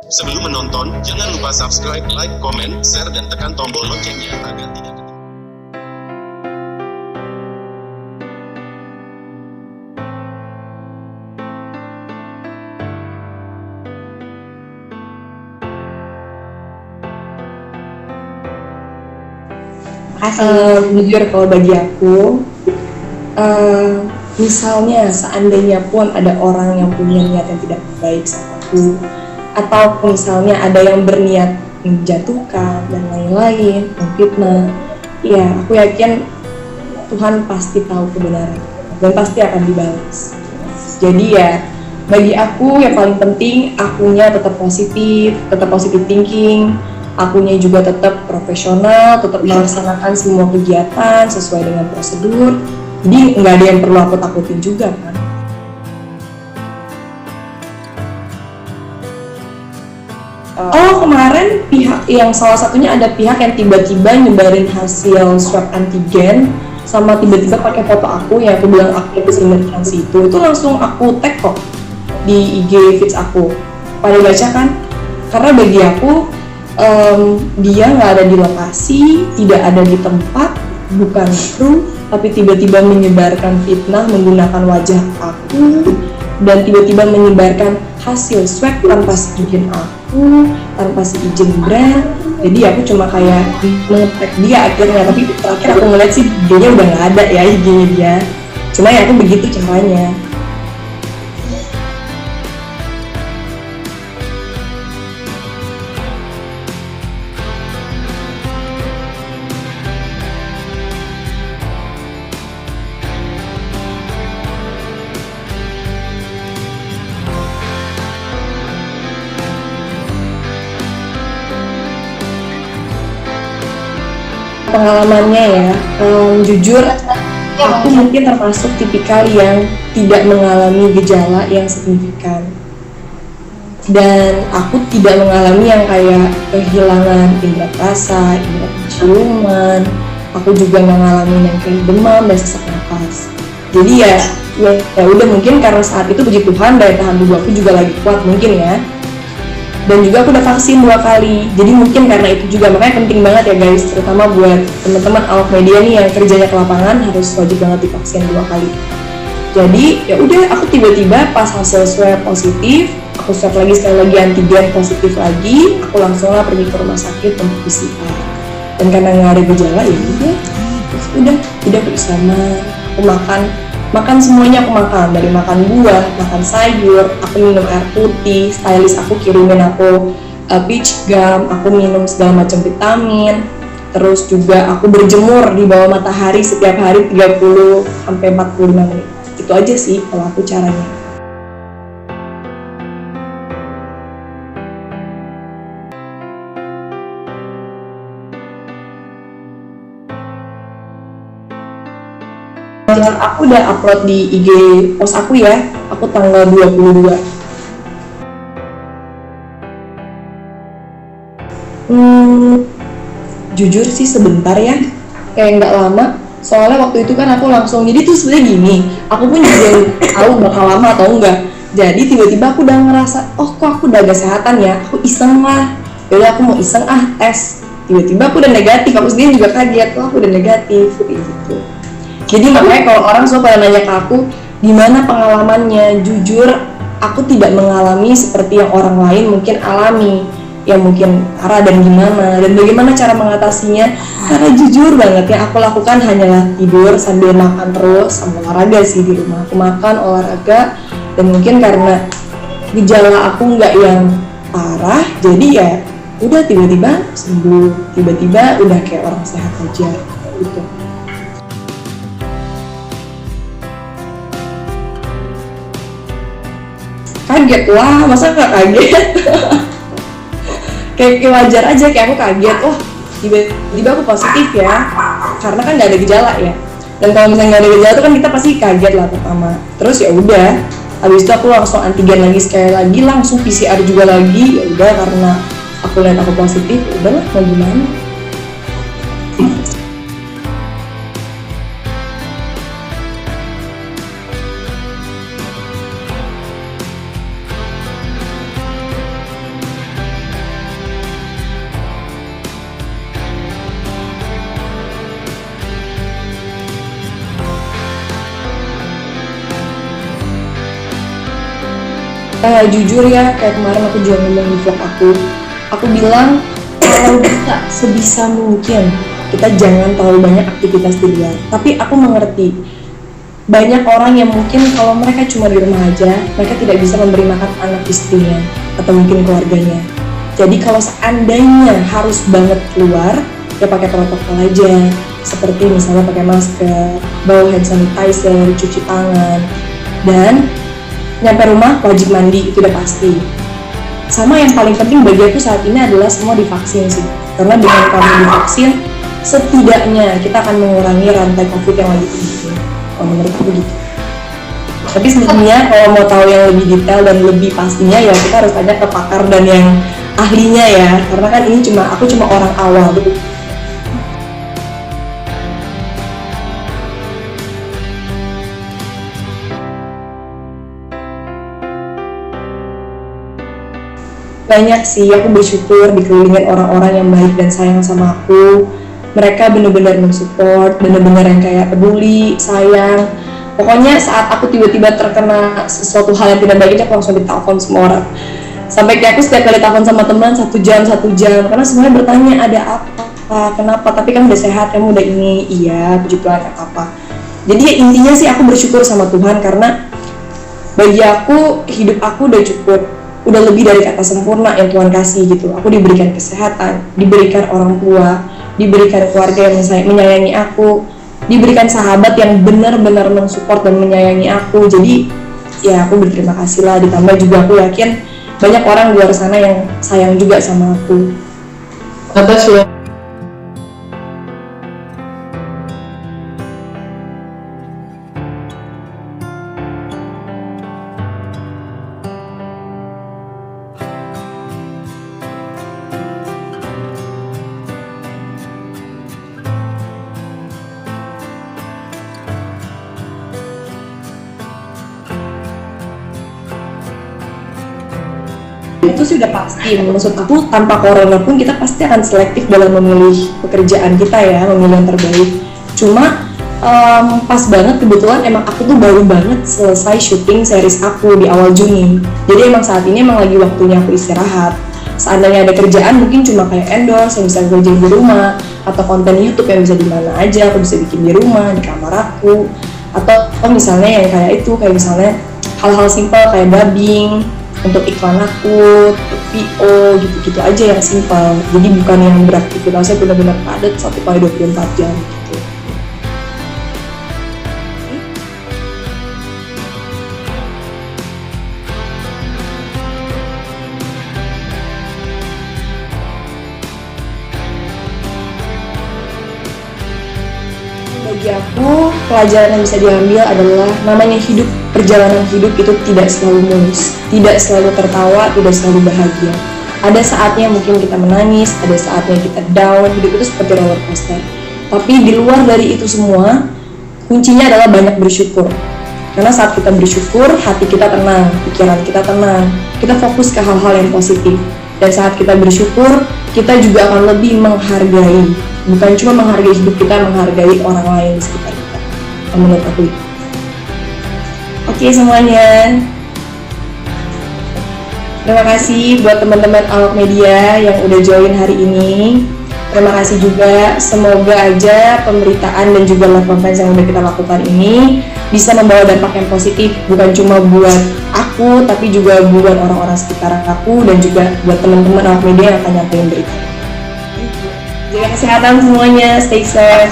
Sebelum menonton, jangan lupa subscribe, like, komen, share, dan tekan tombol loncengnya agar tidak Jujur kalau bagi aku, misalnya seandainya pun ada orang yang punya niat yang tidak baik sama aku, atau misalnya ada yang berniat menjatuhkan dan lain-lain, memfitnah, ya aku yakin Tuhan pasti tahu kebenaran dan pasti akan dibalas. Jadi ya bagi aku yang paling penting akunya tetap positif thinking, akunya juga tetap profesional, tetap melaksanakan semua kegiatan sesuai dengan prosedur. Jadi nggak ada yang perlu aku takutin juga kan. Kemarin pihak yang salah satunya ada pihak yang tiba-tiba nyebarin hasil swab antigen sama tiba-tiba pakai foto aku yang aku bilang aku kesinambungan itu langsung aku tag kok di IG feeds aku. Pada baca kan? Karena bagi aku dia nggak ada di lokasi, tidak ada di tempat, bukan kru, tapi tiba-tiba menyebarkan fitnah menggunakan wajah aku dan tiba-tiba menyebarkan hasil swab tanpa seizin aku, tanpa seizin brand. Jadi aku cuma kayak nge-tag dia akhirnya, tapi terakhir aku ngeliat sih IG-nya udah nggak ada ya IG-nya dia. Cuma ya aku begitu caranya. Pengalamannya ya, jujur aku mungkin termasuk tipikal yang tidak mengalami gejala yang signifikan dan aku tidak mengalami yang kayak kehilangan indera rasa, indera penciuman. Aku juga mengalami yang kayak demam dan sesak nafas. Jadi ya udah mungkin karena saat itu puji Tuhan daya tahan tubuh aku juga lagi kuat mungkin ya. Dan juga aku udah vaksin 2 kali, jadi mungkin karena itu juga, makanya penting banget ya guys, terutama buat teman-teman awak media nih yang kerjanya ke lapangan harus wajib banget divaksin 2 kali. Jadi ya udah aku tiba-tiba pas hasil swab positif, aku swab lagi sekali lagi antigen positif lagi, aku langsung lah pergi ke rumah sakit untuk PCR. Dan karena nggak ada gejala ya udah aku bersama, aku makan semuanya aku makan, dari makan buah, makan sayur, aku minum air putih, stylist aku kirimin aku peach gum, aku minum segala macam vitamin, terus juga aku berjemur di bawah matahari setiap hari 30 sampai 45 menit. Itu aja sih kalau aku caranya. Aku udah upload di IG post aku ya, aku tanggal 22. Jujur sih sebentar ya, kayak nggak lama. Soalnya waktu itu kan aku langsung, jadi tuh sebenarnya gini, aku pun juga tahu bakal lama atau enggak. Jadi tiba-tiba aku udah ngerasa, kok aku udah agak sehatan ya, aku iseng lah. Yaudah aku mau iseng tes. Tiba-tiba aku udah negatif, aku sendiri juga kaget, aku udah negatif kayak gitu. Jadi makanya kalau orang suka pada nanya ke aku, gimana pengalamannya? Jujur, aku tidak mengalami seperti yang orang lain mungkin alami, yang mungkin parah dan bagaimana cara mengatasinya. Karena jujur banget yang aku lakukan hanyalah tidur sambil makan terus, sama olahraga sih di rumah. Aku makan, olahraga, dan mungkin karena gejala aku nggak yang parah, jadi ya udah tiba-tiba sembuh, tiba-tiba udah kayak orang sehat aja gitu. Kaget lah, masa nggak kaget? kayak wajar aja, kayak aku kaget, tiba-tiba aku positif ya, karena kan nggak ada gejala ya. Dan kalau misalnya nggak ada gejala itu kan kita pasti kaget lah pertama. Terus ya udah, habis itu aku langsung antigen lagi sekali lagi, langsung PCR juga lagi. Ya udah karena aku lihat aku positif, udahlah mau gimana. Jujur ya, kayak kemarin aku juga ngomong di vlog aku bilang kalau bisa sebisa mungkin kita jangan terlalu banyak aktivitas di luar. Tapi aku mengerti banyak orang yang mungkin kalau mereka cuma di rumah aja, mereka tidak bisa memberi makan anak istrinya atau mungkin keluarganya. Jadi kalau seandainya harus banget keluar, ya pakai protokol aja, seperti misalnya pakai masker, bawa hand sanitizer, cuci tangan, dan nyampe rumah wajib mandi, itu udah pasti. Sama yang paling penting bagi aku saat ini adalah semua divaksin sih, karena dengan kamu divaksin setidaknya kita akan mengurangi rantai COVID yang lagi tinggi. Menurut aku gitu. Tapi sebenarnya kalau mau tahu yang lebih detail dan lebih pastinya ya kita harus tanya ke pakar dan yang ahlinya ya, karena kan ini aku cuma orang awal gitu. Banyak sih, aku bersyukur dikelilingin orang-orang yang baik dan sayang sama aku. Mereka benar-benar mensupport, benar-benar yang kayak peduli, sayang. Pokoknya saat aku tiba-tiba terkena sesuatu hal yang tidak baik, aku langsung ditelepon semua orang. Sampai kayak aku setiap kali telepon sama teman 1 jam, karena semuanya bertanya ada apa, kenapa, tapi kamu udah sehat, kamu udah ini, iya, puji Tuhan, apa. Jadi ya, intinya sih aku bersyukur sama Tuhan karena bagi aku, hidup aku udah cukup, udah lebih dari kata sempurna yang Tuhan kasih gitu. Aku diberikan kesehatan, diberikan orang tua, diberikan keluarga yang menyayangi aku, diberikan sahabat yang benar-benar mensupport dan menyayangi aku. Jadi ya aku berterima kasih lah, ditambah juga aku yakin banyak orang di luar sana yang sayang juga sama aku. Atas ya. Itu sih udah pasti, maksud aku tanpa corona pun kita pasti akan selektif dalam memilih pekerjaan kita ya, memilih yang terbaik. Cuma pas banget kebetulan emang aku tuh baru banget selesai syuting series aku di awal Juni. Jadi emang saat ini emang lagi waktunya aku istirahat. Seandainya ada kerjaan mungkin cuma kayak endorse yang bisa kerjain di rumah, atau konten YouTube yang bisa di mana aja aku bisa bikin di rumah, di kamar aku, atau misalnya yang kayak itu, kayak misalnya hal-hal simpel kayak dubbing untuk iklan aku, untuk VO, gitu-gitu aja yang simpel. Jadi bukan yang beraktivitasnya benar-benar padat 1x24 jam gitu. Bagi aku, pelajaran yang bisa diambil adalah namanya hidup, perjalanan hidup itu tidak selalu mulus, tidak selalu tertawa, tidak selalu bahagia. Ada saatnya mungkin kita menangis, ada saatnya kita down, hidup itu seperti roller coaster. Tapi di luar dari itu semua, kuncinya adalah banyak bersyukur. Karena saat kita bersyukur, hati kita tenang, pikiran kita tenang, kita fokus ke hal-hal yang positif. Dan saat kita bersyukur, kita juga akan lebih menghargai, bukan cuma menghargai hidup kita, menghargai orang lain di sekitar kita. Menurut aku itu. Oke semuanya, terima kasih buat teman-teman Awak Media yang udah join hari ini. Terima kasih juga, semoga aja pemberitaan dan juga live conference yang udah kita lakukan ini bisa membawa dampak yang positif, bukan cuma buat aku, tapi juga buat orang-orang sekitar aku dan juga buat teman-teman Awak Media yang akan nyampein berita. Jaga kesehatan semuanya, stay safe.